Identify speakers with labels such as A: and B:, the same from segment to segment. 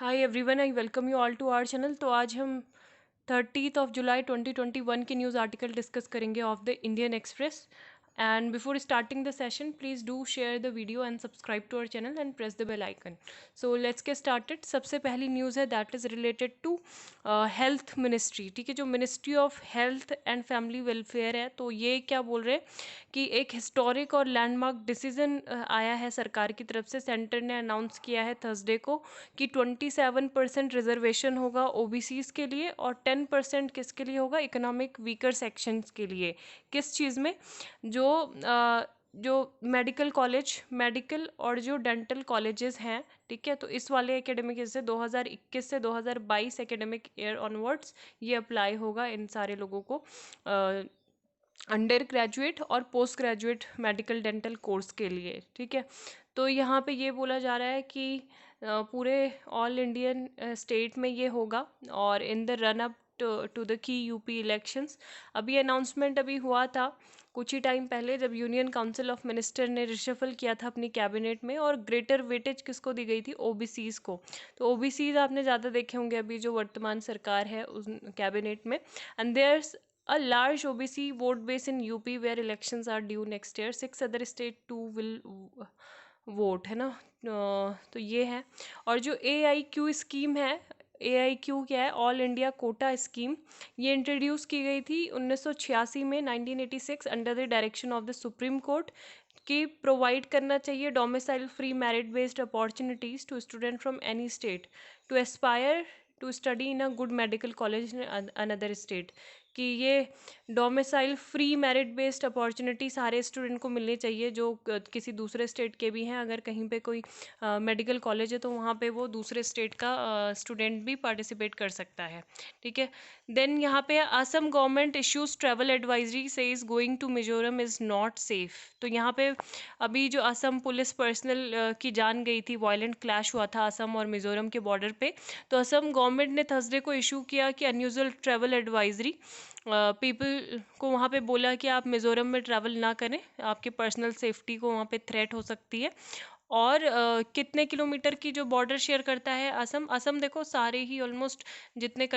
A: Hi everyone, I welcome you all to our channel. तो आज हम 30 जुलाई 2021 की न्यूज़ आर्टिकल डिस्कस करेंगे of the Indian Express. And before starting the session please do share the video and subscribe to our channel and press the bell icon. So let's get started. सबसे पहली news है that is related to health ministry. ठीक है, जो ministry of health and family welfare है, तो ये क्या बोल रहे हैं कि एक हिस्टोरिक और लैंडमार्क डिसीजन आया है सरकार की तरफ से। सेंटर ने अनाउंस किया है थर्सडे को कि 27% रिजर्वेशन होगा ओबीसीज के लिए और 10% किसके लिए होगा, इकोनॉमिक वीकर सेक्शंस के लिए। किस चीज़ में, जो मेडिकल कॉलेज, मेडिकल और जो डेंटल कॉलेजेस हैं, ठीक है, तो इस वाले एकेडमिक ईयर से 2021 से 2022 एकेडमिक ईयर ऑनवर्ड्स ये अप्लाई होगा इन सारे लोगों को अंडर ग्रेजुएट और post graduate medical dental course के लिए। ठीक है, तो यहाँ पे ये बोला जा रहा है कि पूरे ऑल इंडियन स्टेट में ये होगा और in the run up to the की यूपी इलेक्शंस। अभी अनाउंसमेंट अभी हुआ था कुछ ही टाइम पहले, जब यूनियन काउंसिल ऑफ मिनिस्टर ने रिशफल किया था अपनी कैबिनेट में, और ग्रेटर वेटेज किसको दी गई थी, ओबीसीज को। तो ओबीसीज आपने ज़्यादा देखे होंगे अभी जो वर्तमान सरकार है उस कैबिनेट में। And there's a large OBC vote base in UP where elections are due next year. 6 other state too will vote, है ना। तो ये है। और जो AIQ स्कीम है, AIQ क्या है, ऑल इंडिया कोटा स्कीम, ये इंट्रोड्यूस की गई थी 1986 में, 1986, under the direction of the Supreme Court, कि प्रोवाइड करना चाहिए domicile free merit based opportunities to student from any state to aspire to study in a good medical college in another state. कि ये domicile free merit based opportunity सारे student को मिलनी चाहिए जो किसी दूसरे स्टेट के भी हैं। अगर कहीं पे कोई मेडिकल कॉलेज है तो वहाँ पे वो दूसरे स्टेट का स्टूडेंट भी पार्टिसिपेट कर सकता है। ठीक है, देन यहाँ पे Assam government issues travel advisory says going to Mizoram is not safe. तो यहाँ पे अभी जो असम पुलिस पर्सनल की जान गई थी, वायलेंट क्लैश हुआ था असम और मिजोरम के बॉर्डर पे, तो असम गवर्नमेंट ने थर्सडे को इशू किया कि अनयूजुअल ट्रैवल एडवाइजरी पीपल को वहाँ पे बोला कि आप मिज़ोरम में ट्रैवल ना करें, आपके पर्सनल सेफ्टी को वहाँ पे थ्रेट हो सकती है। और कितने किलोमीटर की जो बॉर्डर शेयर करता है असम, असम देखो सारे ही ऑलमोस्ट जितने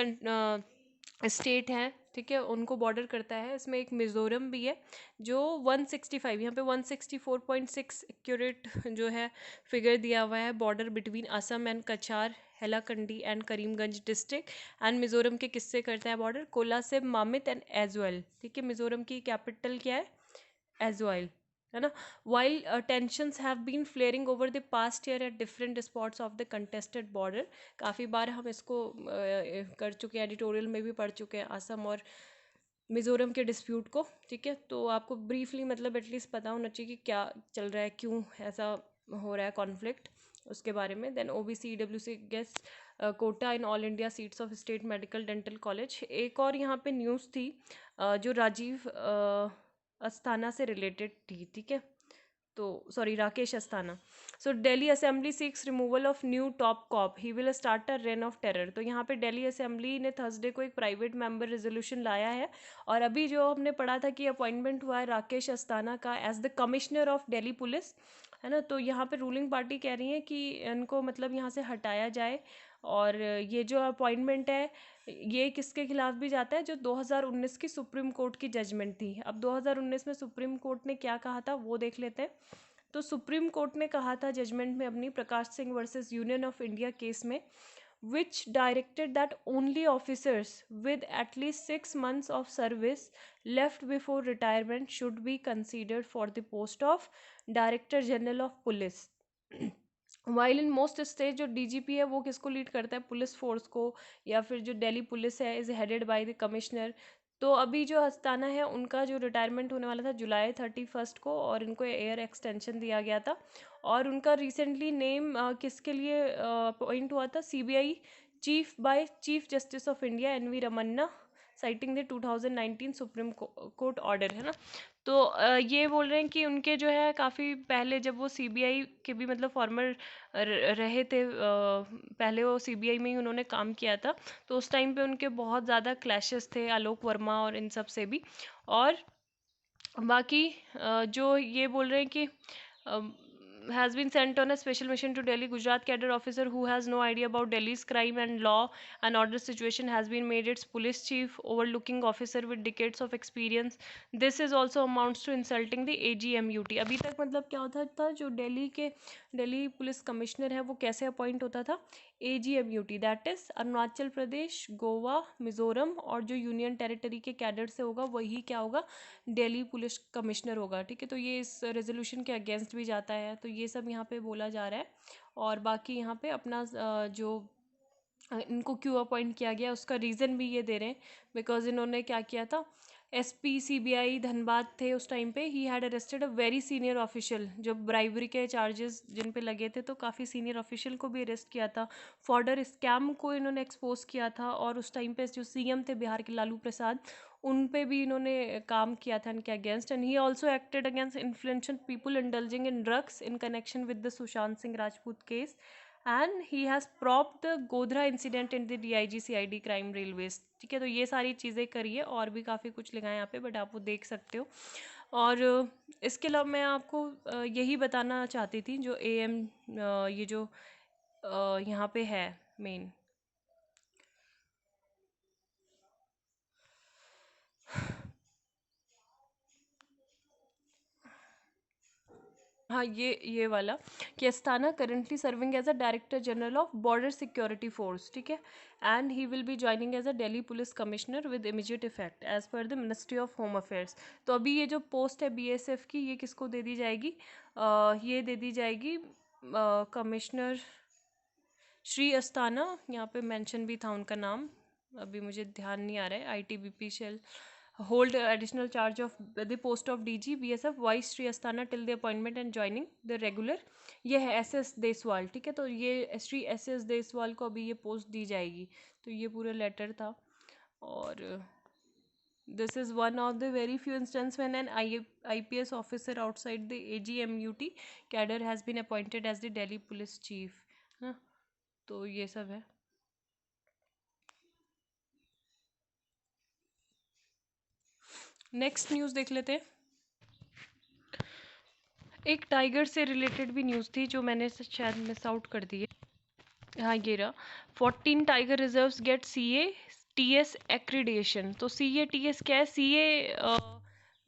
A: स्टेट हैं, ठीक है, उनको बॉर्डर करता है। इसमें एक मिज़ोरम भी है जो 165, यहाँ पे 164.6 एक्यूरेट जो है फिगर दिया हुआ है, border between Assam and Cachar, Hailakandi and Karimganj district and Mizoram के किससे करता है बॉर्डर, कोलासिब, मामित एंड एजवाल। ठीक है, मिज़ोरम की कैपिटल क्या है, एजवाल, है ना। While tensions have been flaring over the past year at different spots of the contested border. काफ़ी बार हम इसको कर चुके हैं, एडिटोरियल में भी पढ़ चुके हैं, असम और मिज़ोरम के डिस्प्यूट को। ठीक है, तो आपको ब्रीफली मतलब एटलीस्ट पता होना चाहिए कि क्या चल रहा है, क्यों ऐसा हो रहा है कॉन्फ्लिक्ट, उसके बारे में। Then OBC EWC guest quota in all India seats of state medical dental college. एक और यहाँ पे न्यूज़ थी जो राजीव अस्थाना से रिलेटेड थी। ठीक है, तो sorry, Rakesh Asthana. So Delhi assembly seeks removal of new top cop, he will start a reign of terror. तो यहाँ पे दिल्ली असेंबली ने थर्सडे को एक प्राइवेट मेंबर रेजोल्यूशन लाया है, और अभी जो हमने पढ़ा था कि अपॉइंटमेंट हुआ है राकेश अस्थाना का as the commissioner of Delhi police, है ना। तो यहाँ पे रूलिंग पार्टी कह रही है कि इनको मतलब यहाँ से हटाया जाए, और ये जो अपॉइंटमेंट है ये किसके खिलाफ भी जाता है, जो 2019 की सुप्रीम कोर्ट की जजमेंट थी। अब 2019 में सुप्रीम कोर्ट ने क्या कहा था वो देख लेते हैं। तो सुप्रीम कोर्ट ने कहा था जजमेंट में अपनी, Prakash Singh versus union of India case में, which directed that only officers with at least 6 months of service left before retirement should be considered for the post of Director General of Police. While in most state जो DGP है वो किसको lead करता है, police force को, या फिर जो दिल्ली पुलिस है is headed by the commissioner. तो अभी जो अस्थाना है उनका जो रिटायरमेंट होने वाला था जुलाई 31 को, और इनको एयर एक्सटेंशन दिया गया था, और उनका रिसेंटली नेम किसके लिए अपॉइंट हुआ था, CBI chief by chief justice of India NV Ramana, citing the 2019 Supreme Court order, है ना। तो ये बोल रहे हैं कि उनके जो है काफ़ी पहले, जब वो सीबीआई के भी मतलब फॉर्मर रहे थे, पहले वो सीबीआई में ही उन्होंने काम किया था, तो उस टाइम पे उनके बहुत ज़्यादा क्लैशेस थे आलोक वर्मा और इन सब से भी। और बाकी जो ये बोल रहे हैं कि has been sent on a special mission to Delhi. Gujarat cadre officer who has no idea about Delhi's crime and law and order situation has been made its police chief, overlooking officer with decades of experience. This is also amounts to insulting the AGMUT. अभी तक मतलब क्या होता था, जो Delhi police commissioner है वो कैसे अपॉइंट होता था? AGMUT, that is Arunachal Pradesh, Goa, Mizoram और जो यूनियन टेरिटरी के कैडर से होगा वही क्या होगा? दिल्ली पुलिस कमिश्नर होगा। ठीक है, तो ये इस रेजोल्यूशन के अगेंस्ट भी जाता है, तो ये सब यहाँ पे बोला जा रहा है। और बाकी यहाँ पे अपना जो इनको क्यों अपॉइंट किया गया उसका रीज़न भी ये दे रहे हैं, बिकॉज इन्होंने क्या किया था, एसपी सीबीआई धनबाद थे उस टाइम पे, he had arrested a very senior official, जो ब्राइबरी के चार्जेस जिन पे लगे थे, तो काफ़ी सीनियर ऑफिशियल को भी अरेस्ट किया था। फॉर्डर स्कैम को इन्होंने एक्सपोज किया था, और उस टाइम पे जो सीएम थे बिहार के लालू प्रसाद, उन पे भी इन्होंने काम किया था इनके against. And he also acted against influential people indulging in drugs in connection with the Sushant Singh Rajput case, and he has propped the Godhra incident in the DIG CID crime railways. ठीक है, तो ये सारी चीज़ें करिए, और भी काफ़ी कुछ लिखा है यहाँ पे, बट आप वो देख सकते हो। और इसके अलावा मैं आपको यही बताना चाहती थी, जो AM ये जो यहाँ पे है मेन। हाँ, ये वाला, कि Asthana currently serving as a director general of border security force. ठीक है, and he will be joining as a Delhi police commissioner with immediate effect as per the ministry of home affairs. तो अभी ये जो पोस्ट है BSF की, ये किसको दे दी जाएगी? ये दे दी जाएगी कमिश्नर श्री अस्थाना। यहाँ पे मेंशन भी था उनका नाम, अभी मुझे ध्यान नहीं आ रहा है। ITBP shall hold additional charge of the post of DG BSF vice Shri Asthana till the appointment and joining the regular. ये है SS देसवाल। ठीक है, तो ये श्री SS देसवाल को अभी ये पोस्ट दी जाएगी। तो ये पूरा लेटर था, और this is one of the very few instances when an IPS officer outside the AGMUT cadre has been appointed as the Delhi police chief। हाँ, तो ये सब है। नेक्स्ट न्यूज़ देख लेते हैं। एक टाइगर से रिलेटेड भी न्यूज़ थी, जो मैंने शायद मिस आउट कर दी है। हाँ, ये रहा, 14 tiger reserves gate CA-TS accreditation. तो CA-TS क्या है? CA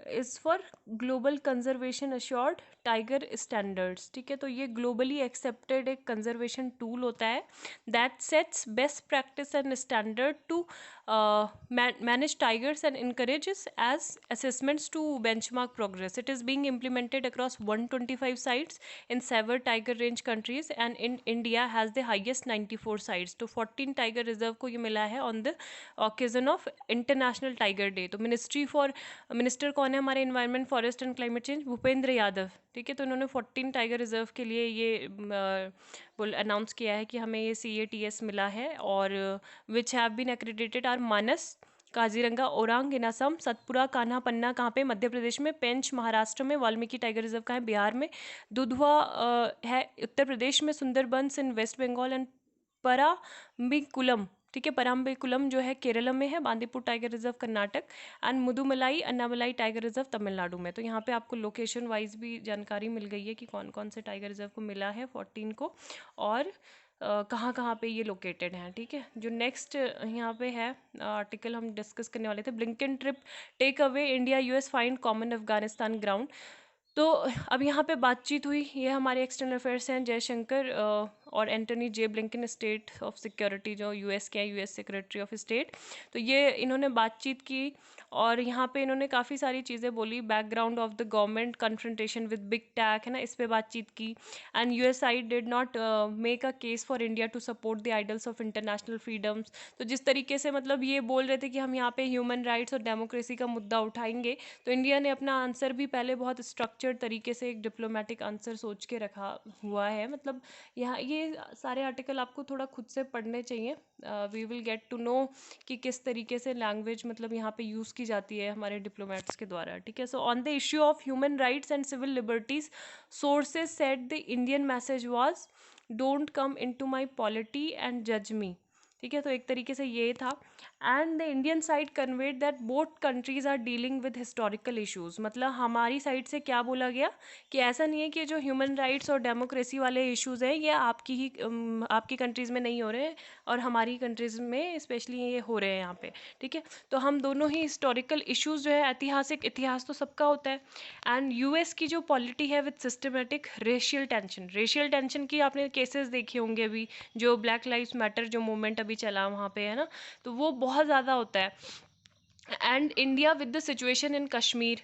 A: is for global conservation assured tiger standards. ठीक है, तो ये ग्लोबली एक्सेप्टेड एक कंजर्वेशन टूल होता है that sets best practice and standard to manage tigers and encourages as assessments to benchmark progress. It is being implemented across 125 sites in several tiger range countries, and in India has the highest 94 sites. तो 14 tiger reserve को ये मिला है on the occasion of international tiger day. तो minister कौन है हमारे environment, forest and climate change? Bhupendra Yadav. ठीक है, तो उन्होंने 14 टाइगर रिजर्व के लिए ये बोल अनाउंस किया है कि हमें ये CA-TS मिला है, और which have been accredited are Manas, Kaziranga, Orang in Assam, Satpura, Kanha, Panna कहाँ पे? मध्य प्रदेश में, पेंच महाराष्ट्र में, वाल्मीकि टाइगर रिजर्व कहाँ है? बिहार में, दुधवा है उत्तर प्रदेश में, सुंदरबंस इन वेस्ट बंगाल, एंड पराम्बिकुलम। ठीक है, पराम्बिकुलम जो है केरला में है, Bandipur tiger reserve Karnataka, and Mudumalai Annamalai tiger reserve Tamil Nadu में। तो यहाँ पे आपको लोकेशन वाइज भी जानकारी मिल गई है कि कौन कौन से टाइगर रिजर्व को मिला है 14 को, और कहाँ कहाँ पे ये लोकेटेड हैं। ठीक है, जो नेक्स्ट यहाँ पे है आर्टिकल हम डिस्कस करने वाले थे, Blinken trip take away India US find common Afghanistan ground. तो अब यहाँ पे बातचीत हुई, ये हमारे एक्सटर्नल अफेयर्स हैं जयशंकर और Antony J Blinken, state of security जो US के हैं, US सेक्रेटरी ऑफ स्टेट। तो ये इन्होंने बातचीत की, और यहाँ पे इन्होंने काफ़ी सारी चीज़ें बोली, background of the government confrontation with big tech, है ना, इस पे बातचीत की। And US side did not make a case for India to support the ideals of international freedoms. तो जिस तरीके से मतलब ये बोल रहे थे कि हम यहाँ पे ह्यूमन राइट्स और डेमोक्रेसी का मुद्दा उठाएंगे, तो इंडिया ने अपना आंसर भी पहले बहुत स्ट्रक्चर्ड तरीके से एक डिप्लोमेटिक आंसर सोच के रखा हुआ है। मतलब यहाँ ये सारे आर्टिकल आपको थोड़ा खुद से पढ़ने चाहिए। We will get to know कि किस तरीके से लैंग्वेज मतलब यहाँ पे यूज़ की जाती है हमारे डिप्लोमेट्स के द्वारा। ठीक है, so on the issue of human rights and civil liberties, sources said the Indian message was don't come into my polity and जज मी। ठीक है, तो एक तरीके से ये था। And the Indian side conveyed that both countries are dealing with historical issues, मतलब हमारी साइड से क्या बोला गया कि ऐसा नहीं है कि जो ह्यूमन राइट्स और डेमोक्रेसी वाले इश्यूज हैं ये आपकी कंट्रीज़ में नहीं हो रहे हैं और हमारी कंट्रीज़ में स्पेशली ये हो रहे हैं यहाँ पे। ठीक है, तो हम दोनों ही हिस्टोरिकल इश्यूज जो है, ऐतिहासिक इतिहास तो सबका होता है। एंड यूएस की जो पॉलिटी है विद सिस्टमेटिक रेशियल टेंशन की आपने केसेस देखे होंगे अभी, जो ब्लैक लाइव्स मैटर जो मूवमेंट अभी चला वहाँ पे, है ना, तो वो बहुत ज़्यादा होता है। And India with the situation in Kashmir,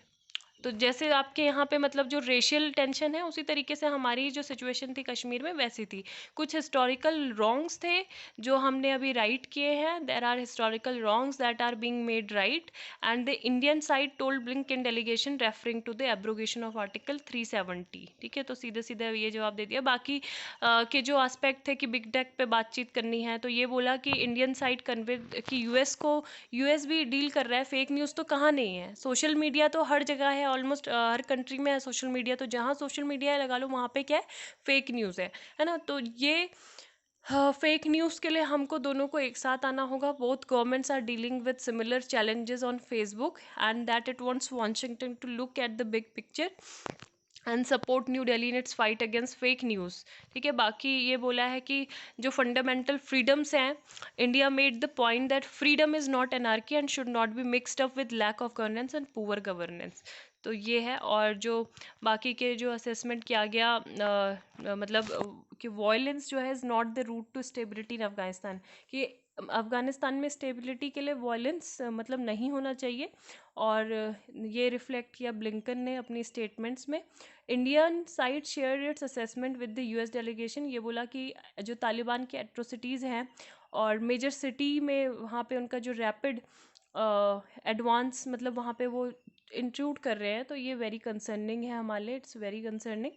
A: तो जैसे आपके यहाँ पे मतलब जो रेशियल टेंशन है उसी तरीके से हमारी जो सिचुएशन थी कश्मीर में वैसी थी। कुछ हिस्टोरिकल रॉन्ग्स थे जो हमने अभी राइट किए हैं, there are historical wrongs that are being made right, and the Indian side told Blinken delegation referring to the abrogation of article 370। ठीक है, तो सीधे सीधे ये जवाब दे दिया। बाकी के जो एस्पेक्ट थे कि बिग टेक पे बातचीत करनी है, तो ये बोला कि इंडियन साइड कन्वे कि यूएस भी डील कर रहा है, फेक न्यूज़ तो कहाँ नहीं है, सोशल मीडिया तो हर जगह है, ऑलमोस्ट हर कंट्री में है सोशल मीडिया, तो जहाँ सोशल मीडिया है लगा लो वहाँ पे क्या है, फेक न्यूज़ है ना। तो ये फेक न्यूज़ के लिए हमको दोनों को एक साथ आना होगा। Both governments are dealing with similar challenges on Facebook and that it wants Washington to look at the big picture and support new Delhi in its fight against fake news. ठीक है, बाकी ये बोला है कि जो फंडामेंटल फ्रीडम्स हैं, India made the point that freedom is not anarchy and should not be mixed up with lack of governance and poor governance. तो ये है। और जो बाकी के जो असेसमेंट किया गया मतलब कि वॉयलेंस जो है is not the route to stability in Afghanistan, कि अफगानिस्तान में स्टेबिलिटी के लिए वॉयलेंस मतलब नहीं होना चाहिए। और ये रिफ्लेक्ट किया ब्लिंकन ने अपनी स्टेटमेंट्स में। Indian side share its assessment with the US delegation, ये बोला कि जो तालिबान की एट्रोसिटीज़ हैं और मेजर सिटी में वहाँ पे उनका जो रैपिड एडवांस मतलब वहाँ पे वो इंक्लूड कर रहे हैं, तो ये वेरी कंसर्निंग है हमारे लिए, इट्स वेरी कंसर्निंग।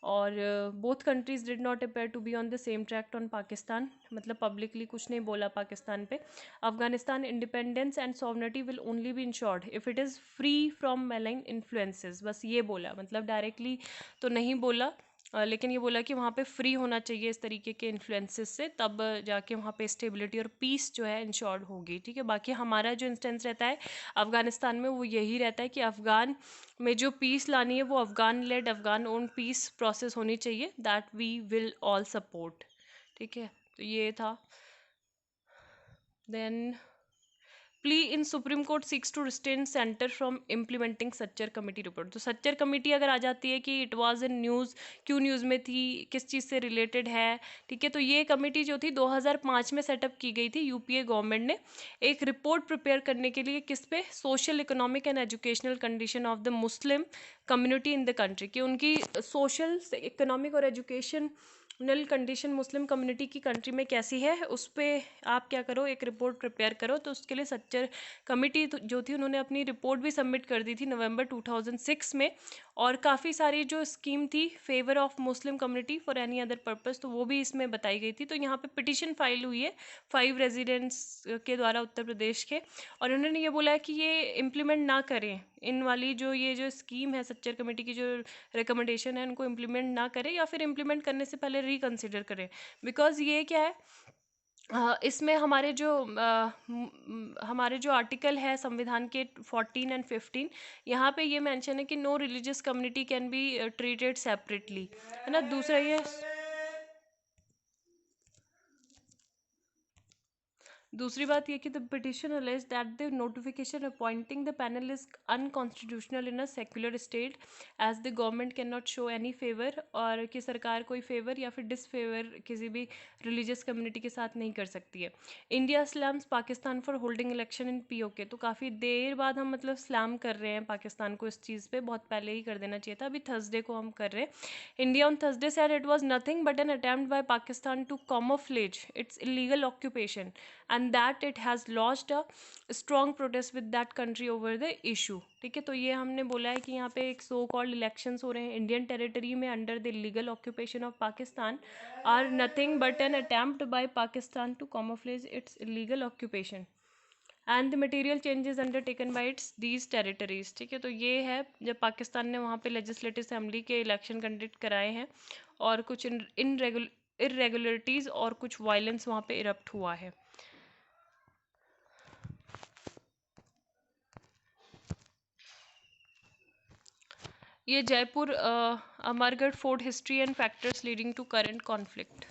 A: और both countries did not appear to be on the same track on Pakistan, मतलब पब्लिकली कुछ नहीं बोला पाकिस्तान पे। Afghanistan independence and sovereignty will only be ensured if it is free from malign influences, बस ये बोला, मतलब डायरेक्टली तो नहीं बोला, लेकिन ये बोला कि वहाँ पे फ्री होना चाहिए इस तरीके के इन्फ्लुएंसेस से, तब जाके वहाँ पे स्टेबिलिटी और पीस जो है इंश्योर्ड होगी। ठीक है, बाकी हमारा जो इंस्टेंस रहता है अफ़गानिस्तान में वो यही रहता है कि अफ़गान में जो पीस लानी है वो Afghan led Afghan own peace process होनी चाहिए, that we will all support. ठीक है, तो ये था। Then plea in Supreme Court seeks to restrain centre from implementing Sachar committee report. तो सच्चर कमेटी अगर आ जाती है कि इट वाज इन न्यूज़, क्यों न्यूज़ में थी, किस चीज़ से रिलेटेड है। ठीक है, तो ये कमेटी जो थी 2005 में सेटअप की गई थी यूपीए गवर्नमेंट ने, एक रिपोर्ट प्रिपेयर करने के लिए, किस पे, social economic and educational condition of the Muslim community in the country, कि उनकी सोशल इकोनॉमिक और educational condition Muslim community की कंट्री में कैसी है, उस पर आप क्या करो, एक रिपोर्ट प्रिपेयर करो। तो उसके लिए सच्चर कमेटी जो थी उन्होंने अपनी रिपोर्ट भी सबमिट कर दी थी नवंबर 2006 में। और काफ़ी सारी जो स्कीम थी favour of Muslim community for any other purpose, तो वो भी इसमें बताई गई थी। तो यहाँ पे पिटिशन फाइल हुई है 5 रेजिडेंट्स के द्वारा उत्तर प्रदेश के, और उन्होंने ये बोला है कि ये इम्प्लीमेंट ना करें, इन वाली ये जो स्कीम है सच्चर कमेटी की जो रिकमेंडेशन है उनको इम्प्लीमेंट ना करें, या फिर इम्प्लीमेंट करने से पहले रिकंसिडर करें। बिकॉज ये क्या है, इसमें हमारे जो आर्टिकल है संविधान के 14 एंड 15, यहाँ पे ये मेंशन है कि no religious community can be treated separately, है ना। दूसरी बात ये कि the petition allege that the notification appointing the panel is unconstitutional in a secular state as the government can not show any favour, और कि सरकार कोई फेवर या फिर डिसफेवर किसी भी रिलीजियस कम्युनिटी के साथ नहीं कर सकती है। India slams Pakistan for holding election in PoK, तो काफ़ी देर बाद हम मतलब स्लैम कर रहे हैं पाकिस्तान को इस चीज़ पे, बहुत पहले ही कर देना चाहिए था, अभी थर्सडे को हम कर रहे हैं। India on Thursday said it was nothing but an attempt by Pakistan to camouflage its illegal occupation and that it has lodged a strong protest with that country over the issue। ठीक है, तो ये हमने बोला है कि यहाँ पे एक सो कॉल्ड इलेक्शंस हो रहे हैं इंडियन टेरिटरी में under the legal occupation of Pakistan, are nothing but an attempt by Pakistan to camouflage its illegal occupation and the material changes undertaken by its these territories. ठीक है, तो ये है जब पाकिस्तान ने वहाँ पे लेजिस्लेटिव असेंबली के इलेक्शन कंडक्ट कराए हैं और कुछ इरेगुलरिटीज़ और कुछ वायलेंस वहाँ पे इरप्ट हुआ है। ये Jaipur Amargarh fort history and factors leading to current conflict.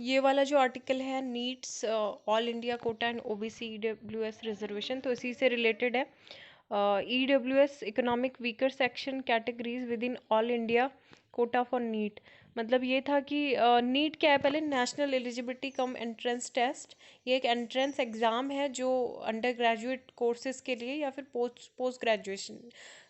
A: ये वाला जो आर्टिकल है NEET's all India quota and OBC EWS reservation, तो इसी से रिलेटेड है। EWS economic weaker section categories within all India quota for NEET. मतलब ये था कि नीट क्या है, पहले national eligibility cum entrance test. ये एक एंट्रेंस एग्ज़ाम है जो अंडर ग्रेजुएट कोर्सेज के लिए या फिर post graduation,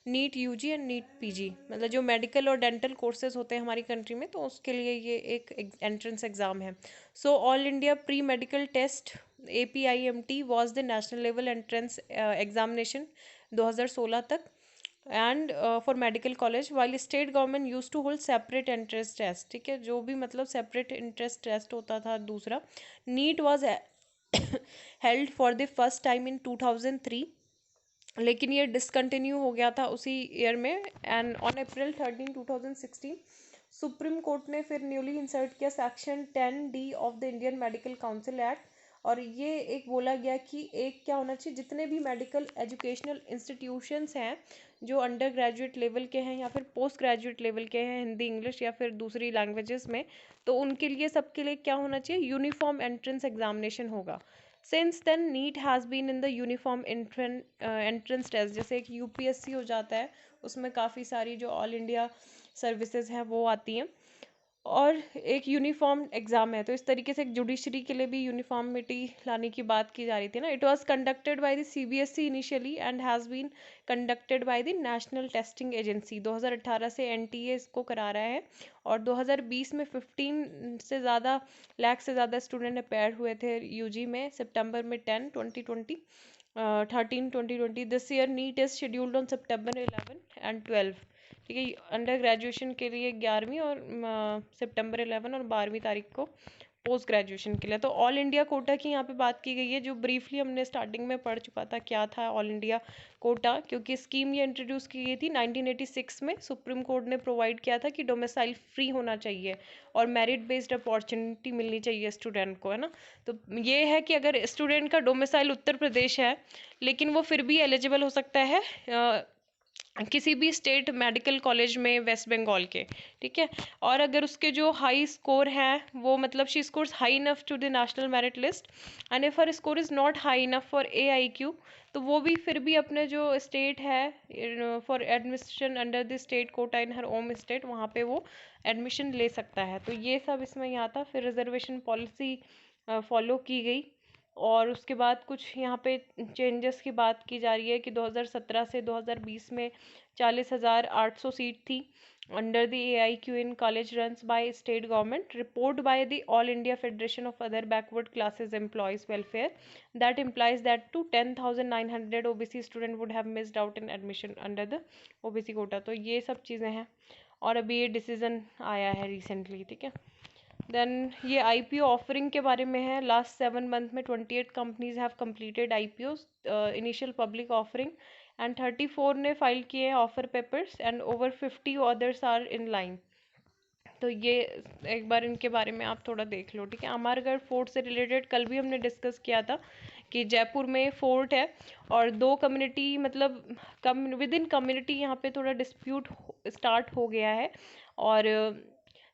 A: NEET UG and NEET PG, मतलब जो मेडिकल और डेंटल कोर्सेज होते हैं हमारी कंट्री में, तो उसके लिए ये एक एंट्रेंस एग्ज़ाम है। So all India pre medical test APIMT was the national level entrance examination 2016 तक and for medical college, while state government use to hold separate entrance test. ठीक है, जो भी मतलब सेपरेट एंट्रेंस टेस्ट होता था दूसरा। NEET was held for the first time in 2003, लेकिन ये डिसकंटिन्यू हो गया था उसी ईयर में। And on April 13, 2016 supreme court ने फिर न्यूली इंसर्ट किया section 10D of the Indian medical council act, और ये एक बोला गया कि एक क्या होना चाहिए, जितने भी मेडिकल एजुकेशनल इंस्टीट्यूशंस हैं जो अंडर ग्रेजुएट लेवल के हैं या फिर पोस्ट ग्रेजुएट लेवल के हैं, हिंदी इंग्लिश या फिर दूसरी लैंग्वेजेस में, तो उनके लिए सबके लिए क्या होना चाहिए, यूनिफॉर्म एंट्रेंस एग्जामिनेशन होगा। Since then NEET has been in the uniform entrance test, जैसे एक UPSC हो जाता है, उसमें काफ़ी सारी जो ऑल इंडिया सर्विसेज हैं वो आती हैं, और एक यूनिफॉर्म एग्ज़ाम है। तो इस तरीके से एक जुडिशरी के लिए भी यूनिफॉर्मिटी लाने की बात की जा रही थी ना। It was conducted by the CBSE initially and has been conducted by the national testing agency. 2018 से NTA इसको करा रहा है, और 2020 में 15 से ज़्यादा लाख से ज़्यादा स्टूडेंट अपेयर हुए थे UG में, सितंबर में 10 2020 13 2020। This year NEET is scheduled on September 11 and 12। ठीक है, अंडर ग्रेजुएशन के लिए 11वीं और सितंबर 11 और 12वीं तारीख को पोस्ट ग्रेजुएशन के लिए। तो ऑल इंडिया कोटा की यहाँ पे बात की गई है, जो ब्रीफली हमने स्टार्टिंग में पढ़ चुका था क्या था ऑल इंडिया कोटा, क्योंकि स्कीम ये इंट्रोड्यूस की गई थी 1986 में। सुप्रीम कोर्ट ने प्रोवाइड किया था कि डोमिसाइल फ्री होना चाहिए और मेरिट बेस्ड अपॉर्चुनिटी मिलनी चाहिए स्टूडेंट को, है ना। तो ये है कि अगर स्टूडेंट का डोमिसाइल उत्तर प्रदेश है, लेकिन वो फिर भी एलिजिबल हो सकता है किसी भी स्टेट मेडिकल कॉलेज में वेस्ट बंगाल के। ठीक है, और अगर उसके जो हाई स्कोर है वो मतलब she scores high enough to the national merit list and if her score is not high enough for AIQ, तो वो भी फिर भी अपने जो स्टेट है for admission under the state quota in her home state, वहाँ पे वो एडमिशन ले सकता है। तो ये सब इसमें यहाँ था। फिर रिजर्वेशन पॉलिसी फॉलो की गई, और उसके बाद कुछ यहाँ पे चेंजेस की बात की जा रही है कि 2017 से 2020 में 40,800 सीट थी under the AIQ in college runs by state government, report by the all India federation of other backward classes employees welfare, that implies that to 10,900 OBC student would have missed out in admission under the OBC quota. तो ये सब चीज़ें हैं, और अभी ये decision आया है रिसेंटली। ठीक है, देन ये IPO ऑफरिंग के बारे में है। लास्ट 7 मंथ में 28 companies have completed IPOs initial public offering and 34 ने फाइल किए offer papers and over 50 others are in line. तो ये एक बार इनके बारे में आप थोड़ा देख लो। ठीक है, अमरगढ़ फोर्ट से रिलेटेड कल भी हमने डिस्कस किया था कि जयपुर में फोर्ट है और दो कम्युनिटी मतलब विद इन कम्युनिटी यहाँ पे थोड़ा डिस्प्यूट स्टार्ट हो गया है, और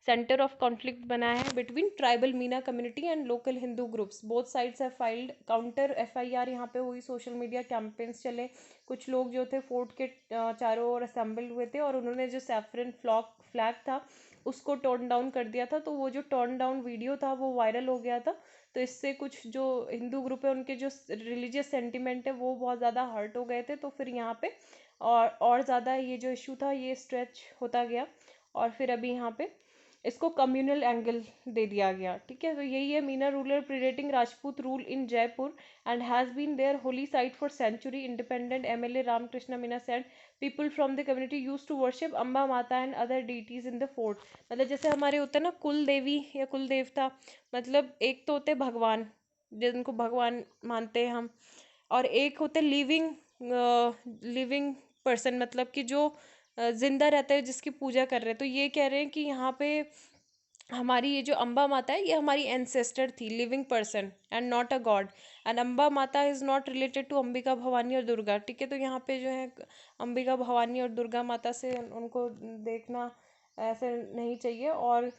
A: सेंटर ऑफ कॉन्फ्लिक्ट बना है between tribal Meena community and local Hindu groups. Both sides have filed counter FIR। यहाँ पे हुई, सोशल मीडिया कैंपेन्स चले, कुछ लोग जो थे फोर्ट के चारों ओर असेंबल हुए थे और उन्होंने जो सैफरन फ्लैग था उसको टर्न डाउन कर दिया था। तो वो जो टर्न डाउन वीडियो था वो वायरल हो गया था। तो इससे कुछ जो हिंदू ग्रुप है उनके जो रिलीजियस सेंटिमेंट है वो बहुत ज़्यादा हर्ट हो गए थे। तो फिर यहाँ पे और ज़्यादा ये जो इशू था ये स्ट्रेच होता गया, और फिर अभी यहाँ पे इसको कम्युनल एंगल दे दिया गया। ठीक है, तो यही है Meena ruler predating Rajput rule in Jaipur and has been their holy site for century. Independent MLA Ramakrishna Meena said people from the community use to worship Amba Mata and other deities in the fort. मतलब जैसे हमारे होते हैं ना कुल देवी या कुल देवता, मतलब एक तो होते भगवान जिनको भगवान मानते हैं हम, और एक होते लिविंग पर्सन, मतलब कि जो जिंदा रहते हैं जिसकी पूजा कर रहे हैं। तो ये कह रहे हैं कि यहाँ पे हमारी ये जो अम्बा माता है ये हमारी एंसेस्टर थी, living person and not a god. And Amba Mata is not related to Ambika Bhavani और दुर्गा, ठीक है। तो यहाँ पे जो है अंबिका भवानी और दुर्गा माता से उनको देखना ऐसे नहीं चाहिए। और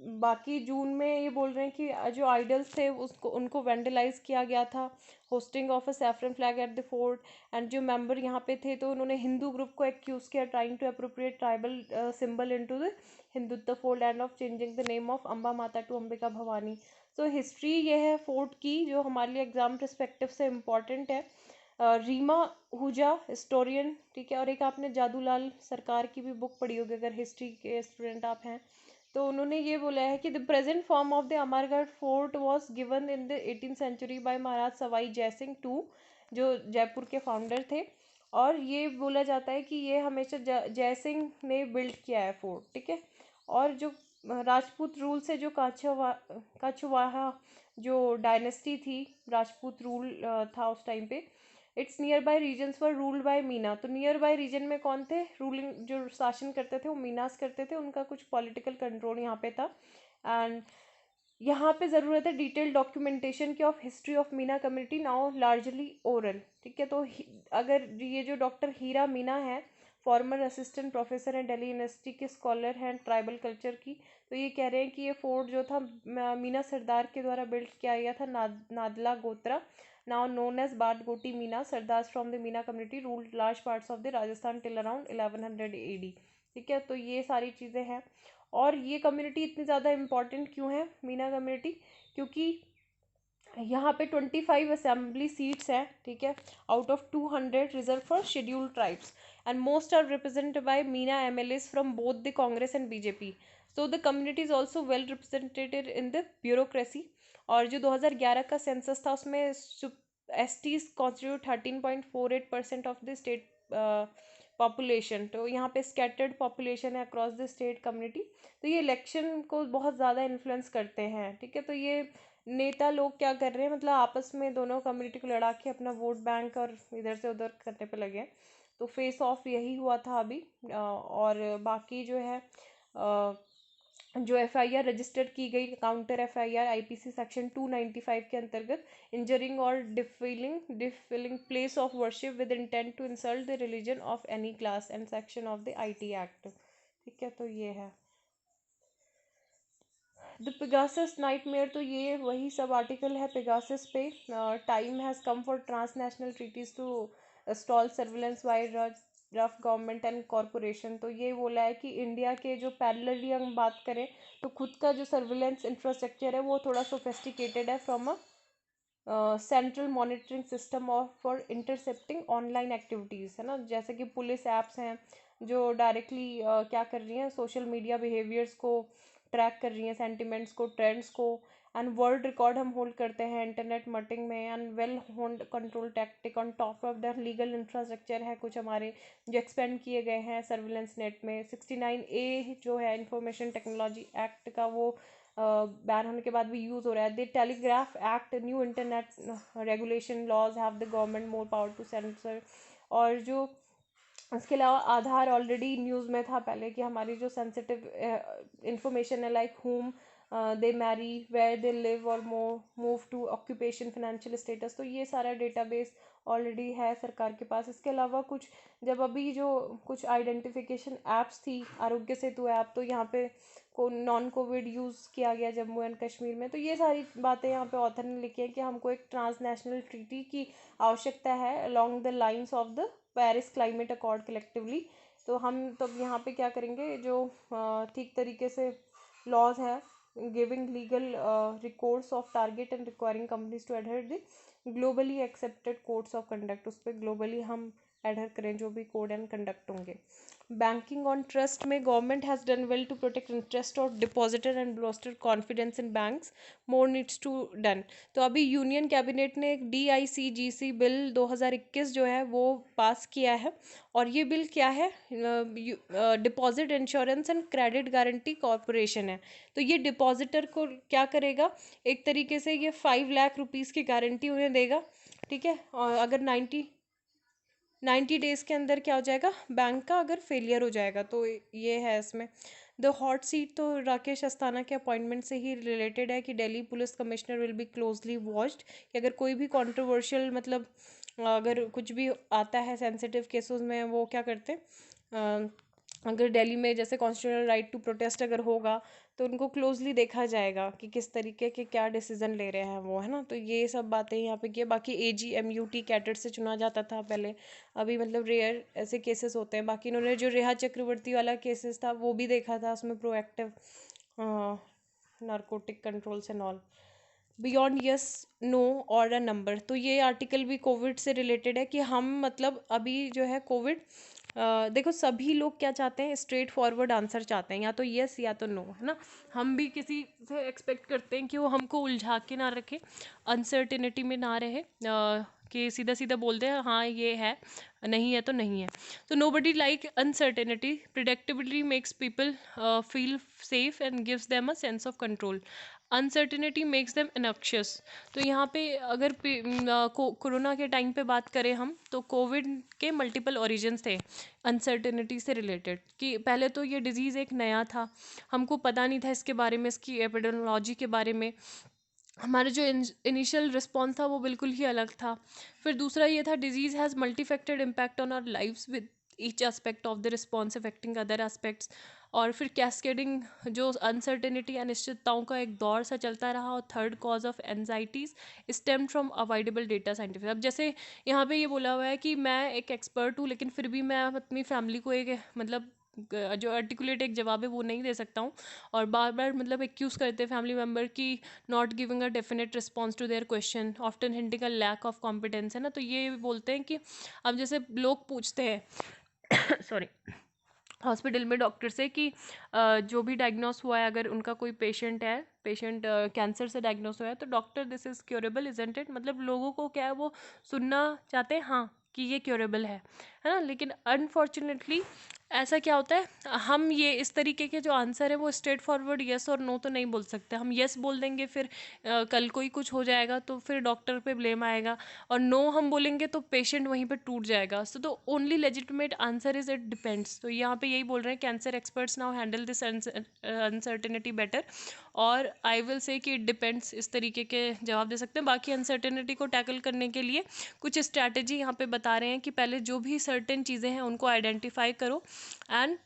A: बाकी जून में ये बोल रहे हैं कि जो आइडल्स थे उसको उनको वेंडलाइज किया गया था, hoisting of a saffron flag at the fort. And जो मेंबर यहाँ पे थे तो उन्होंने हिंदू ग्रुप को एक्यूज किया trying to appropriate tribal symbol into the Hindutva fold and of changing the name of Amba Mata to Ambika Bhavani. So history ये है फोर्ट की जो हमारे लिए एग्जाम परस्पेक्टिव से इम्पॉर्टेंट है। रीमा हुजा हिस्टोरियन, ठीक है। और एक आपने जादूलाल सरकार की भी बुक पढ़ी होगी अगर हिस्ट्री के स्टूडेंट आप हैं तो। उन्होंने ये बोला है कि the present form of the Amargarh fort was given in the 18th century by Maharaj Sawai Jai Singh two, जो जयपुर के फाउंडर थे। और ये बोला जाता है कि ये हमेशा जयसिंह ने बिल्ड किया है फोर्ट, ठीक है। और जो राजपूत रूल से जो कछवाहा जो डायनेस्टी थी, राजपूत रूल था उस टाइम पे, it's nearby regions were ruled by Meena. तो नियर बाय रीजन में कौन थे, रूलिंग जो शासन करते थे वो मीनास करते थे, उनका कुछ पॉलिटिकल कंट्रोल यहाँ पे था। एंड यहाँ पे ज़रूरत है डिटेल डॉक्यूमेंटेशन की of history of Meena community now largely oral, ठीक है। तो अगर ये जो डॉक्टर हीरा मीना है, फॉर्मर असिस्टेंट प्रोफेसर हैं दिल्ली यूनिवर्सिटी के, स्कॉलर हैं ट्राइबल कल्चर की, तो ये कह रहे हैं कि ये फोर्ट जो था मीना सरदार के द्वारा बिल्ड किया गया था। Nadla gotra now known as Batgoti Meena sardar from the Meena community ruled large parts of the Rajasthan till around 1100 AD, ठीक है। तो ये सारी चीज़ें हैं। और ये कम्युनिटी इतनी ज़्यादा इम्पॉर्टेंट क्यों है मीना कम्युनिटी, क्योंकि यहाँ पे 25 असेंबली सीट्स हैं, ठीक है, out of 200 reserved for scheduled tribes. And most are represented by Meena MLAs from both the Congress and BJP। So the community is also well represented in the bureaucracy. और जो 2011 का सेंसस था उसमें STs constitute 13.48% of the state population. तो यहाँ पे scattered population है across the state community. तो ये इलेक्शन को बहुत ज़्यादा इन्फ्लुएंस करते हैं, ठीक है। तो ये नेता लोग क्या कर रहे हैं, मतलब आपस में दोनों कम्युनिटी को लड़ा के अपना वोट बैंक और इधर से उधर करने पे लगे हैं। तो फेस ऑफ यही हुआ था अभी। और बाकी जो है जो FIR रजिस्टर की गई, काउंटर FIR IPC सेक्शन 295 के अंतर्गत, इंजरिंग और defiling place of worship with intent to insult the religion of any class and section of the IT act, ठीक है। तो ये है द पेगासस नाइटमेयर। तो ये वही सब आर्टिकल है पेगासस पे। Time has come for transnational treaties to stall surveillance by rough government and corporation. तो ये बोला है कि इंडिया के जो पैरेलली हम बात करें तो खुद का जो सर्विलेंस इंफ्रास्ट्रक्चर है वो थोड़ा सोफेस्टिकेटेड है from a central monitoring system of for intercepting online activities, है ना। जैसे कि पुलिस ऐप्स हैं जो डायरेक्टली क्या कर रही हैं, सोशल मीडिया बिहेवियर्स को ट्रैक कर रही हैं, सेंटिमेंट्स को, ट्रेंड्स को। एंड वर्ल्ड रिकॉर्ड हम होल्ड करते हैं इंटरनेट मटिंग में। And well hold control tactic on top of the legal infrastructure है कुछ हमारे जो एक्सपेंड किए गए हैं सर्विलेंस नेट में। 69A जो है इंफॉर्मेशन टेक्नोलॉजी एक्ट का, वो बैन होने के बाद भी यूज़ हो रहा है। The telegraph act, new internet regulation laws have the government more power to censor. और जो इसके अलावा आधार ऑलरेडी न्यूज़ में था पहले कि हमारी जो सेंसिटिव इंफॉर्मेशन है, like home they marry, where they live और move to occupation, financial status, तो ये सारा डेटाबेस ऑलरेडी है सरकार के पास। इसके अलावा कुछ जब अभी जो कुछ आइडेंटिफिकेशन ऐप्स थी, आरोग्य सेतु ऐप, तो यहाँ पे को नॉन कोविड यूज़ किया गया जम्मू एंड कश्मीर में। तो ये सारी बातें यहाँ पे ऑथर ने लिखी है कि हमको एक ट्रांसनेशनल ट्रीटी की आवश्यकता है along the lines of the Paris climate accord collectively. तो हम तो यहाँ पे क्या करेंगे, जो ठीक तरीके से लॉज हैं giving legal recourse of target and requiring companies to adhere the globally accepted codes of conduct, उस पर ग्लोबली हम एडहर करें जो भी कोड एंड कंडक्ट होंगे। बैंकिंग ऑन ट्रस्ट में government has done well to protect interest of depositor and bolster confidence in banks, more needs to done. तो अभी यूनियन कैबिनेट ने एक DICGC बिल 2021 जो है वो पास किया है। और ये बिल क्या है, deposit insurance and credit guarantee corporation है। तो ये डिपॉजिटर को क्या करेगा, एक तरीके से ये 5 लाख रुपीज़ की गारंटी उन्हें देगा, ठीक है। और अगर 90 डेज़ के अंदर क्या हो जाएगा, बैंक का अगर फेलियर हो जाएगा, तो ये है इसमें। द हॉट सीट तो राकेश अस्थाना के अपॉइंटमेंट से ही रिलेटेड है कि Delhi police commissioner will be closely watched, कि अगर कोई भी कंट्रोवर्शियल मतलब अगर कुछ भी आता है सेंसिटिव केसेस में, वो क्या करते हैं, अगर दिल्ली में जैसे कॉन्स्टिट्यूशनल राइट टू प्रोटेस्ट अगर होगा तो उनको क्लोजली देखा जाएगा कि किस तरीके के क्या डिसीजन ले रहे हैं वो, है ना। तो ये सब बातें यहाँ पे किए। बाकी AGMUT कैडेट से चुना जाता था पहले, अभी मतलब रेयर ऐसे केसेस होते हैं। बाकी इन्होंने जो रेहा चक्रवर्ती वाला केसेस था वो भी देखा था, उसमें proactive narcotic controls and all. Beyond yes no और अ नंबर, तो ये आर्टिकल भी कोविड से रिलेटेड है कि हम मतलब अभी जो है कोविड, देखो सभी लोग क्या चाहते हैं, स्ट्रेट फॉरवर्ड आंसर चाहते हैं, या तो यस या तो नो, है ना। हम भी किसी से एक्सपेक्ट करते हैं कि वो हमको उलझा के ना रखे, अनसर्टिनिटी में ना रहे, कि सीधा सीधा बोल दे हाँ ये है, नहीं है तो नहीं है। तो nobody like uncertainty, predictability makes people feel safe and gives them a sense of control, uncertainty makes them innocuous. तो यहाँ पे अगर कोरोना के टाइम पे बात करें हम, तो कोविड के मल्टीपल ओरिजिन्स थे अनसर्टिनिटी से रिलेटेड, कि पहले तो ये डिजीज़ एक नया था, हमको पता नहीं था इसके बारे में, इसकी एपिडेमियोलॉजी के बारे में, हमारा जो इनिशियल रिस्पॉन्स था वो बिल्कुल ही अलग था। फिर दूसरा ये था, disease has multifaceted impact on our lives with each aspect of the response affecting other aspects. और फिर कैस्केडिंग जो अनसर्टेनिटी अनिश्चितताओं का एक दौर सा चलता रहा। और third cause of anxieties stem from avoidable data scientific. अब जैसे यहाँ पे ये बोला हुआ है कि मैं एक एक्सपर्ट हूँ, लेकिन फिर भी मैं अपनी फैमिली को एक मतलब जो आर्टिकुलेट एक जवाब है वो नहीं दे सकता हूँ, और बार बार मतलब एक्यूज़ करते हैं फैमिली मेम्बर की not giving a definite response to their question, often hinting a lack of competence, है ना। तो ये बोलते हैं कि अब जैसे लोग पूछते हैं सॉरी, हॉस्पिटल में डॉक्टर से कि जो भी डायग्नोस हुआ है, अगर उनका कोई पेशेंट है, पेशेंट कैंसर से डायग्नोस हुआ है, तो doctor this is curable isn't it, मतलब लोगों को क्या है वो सुनना चाहते हैं हाँ कि ये क्योरेबल है ना। लेकिन अनफॉर्चुनेटली ऐसा क्या होता है, हम ये इस तरीके के जो आंसर है वो स्ट्रेट फॉरवर्ड यस और नो तो नहीं बोल सकते। हम यस बोल देंगे, फिर कल को ही कुछ हो जाएगा तो फिर डॉक्टर पे ब्लेम आएगा, और नो हम बोलेंगे तो पेशेंट वहीं पे टूट जाएगा। सो तो only legitimate answer is it depends. तो यहाँ पे यही बोल रहे हैं, cancer experts now handle this uncertainty better, और आई विल से कि इट डिपेंड्स, इस तरीके के जवाब दे सकते हैं। बाकी अनसर्टेनिटी को टैकल करने के लिए कुछ स्ट्रैटेजी यहाँ पे बता रहे हैं कि पहले जो भी सर्टेन चीज़ें हैं उनको आइडेंटिफाई करो, एंड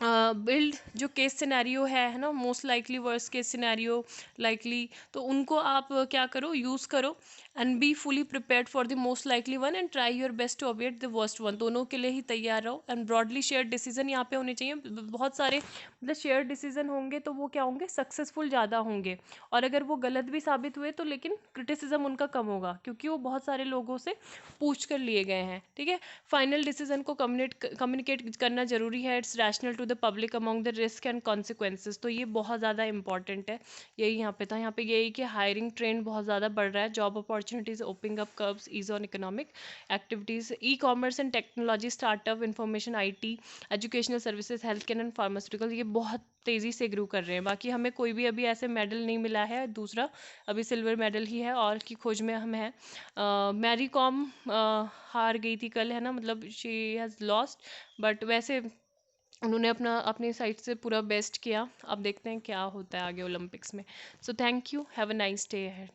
A: बिल्ड जो केस सिनेरियो है ना, most likely worst case scenario likely, तो उनको आप क्या करो, यूज़ करो, and be fully prepared for the most likely one and try your best to avoid the worst one. दोनों के लिए ही तैयार रहो, एंड ब्रॉडली शेयर डिसीजन यहाँ पे होने चाहिए। बहुत सारे मतलब शेयर डिसीजन होंगे तो वो क्या होंगे, सक्सेसफुल ज़्यादा होंगे, और अगर वो गलत भी साबित हुए तो लेकिन क्रिटिसिज्म उनका कम होगा, क्योंकि वो बहुत सारे लोगों से पूछ कर लिए गए हैं। ठीक है, फाइनल डिसीजन को कम्युनिकेट करना जरूरी है, it's rational to the public among the risk and consequences. तो ये बहुत ज़्यादा इंपॉर्टेंट है। यही यहाँ पे था, यहाँ पे यही कि हायरिंग ट्रेंड बहुत ज़्यादा बढ़ रहा है, job opportunities opening up curves, ease on economic activities, e commerce and technology, startup, information, IT, educational services, health care and pharmaceutical, ये बहुत तेज़ी से ग्रो कर रहे हैं। बाकी हमें कोई भी अभी ऐसे मेडल नहीं मिला है, दूसरा अभी सिल्वर मेडल ही है और की खोज में हम हैं। मैरी कॉम हार गई थी कल, है ना, मतलब शी हैज़ लॉस्ट, बट वैसे उन्होंने अपनी साइड से पूरा बेस्ट किया। अब देखते हैं क्या होता है आगे ओलंपिक्स में। So thank you, have a nice day ahead.